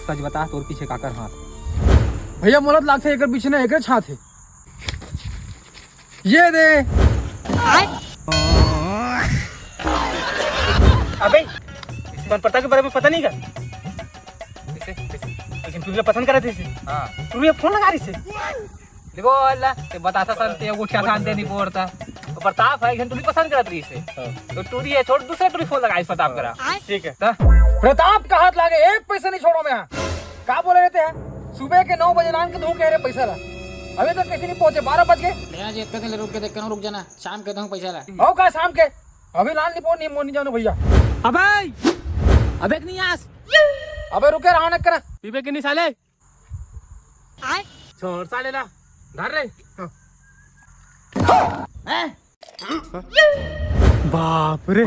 सच बता तोर पीछे काकर हाथ? भैया मोला लाग थे एकर पीछे ना एकर छात है। ये दे। अबे इस पता के बारे में पता नहीं का? लेकिन तू पसंद करे थे इसे। हाँ तू ये फोन लगा रही से देखो अल्लाह ते बताता सन ते वो क्या शांति नहीं पड़ता तो प्रताप है तू पसंद करत रही से तो तू ये छोड़ दूसरे तू फोन लगाई प्रताप करा। ठीक है प्रताप का हाथ लागे एक पैसा नहीं छोड़ो मैं यहाँ। क्या बोले रहते हैं सुबह के 9 बजे लान के धूप कह रहे पैसा ला अभी तक कैसे नहीं पहुंचे 12 बज गए। लेना जी इतने दिन रुक के देख के रुक जाना शाम के दूं पैसा ला। आओ का शाम के अभी लान नहीं पहुंच नहीं मोनी जानो भैया। अबे नहीं आस अबे रुके रहा करा पीपे के नहीं साले छोड़ साले ला घर रे। बाप रे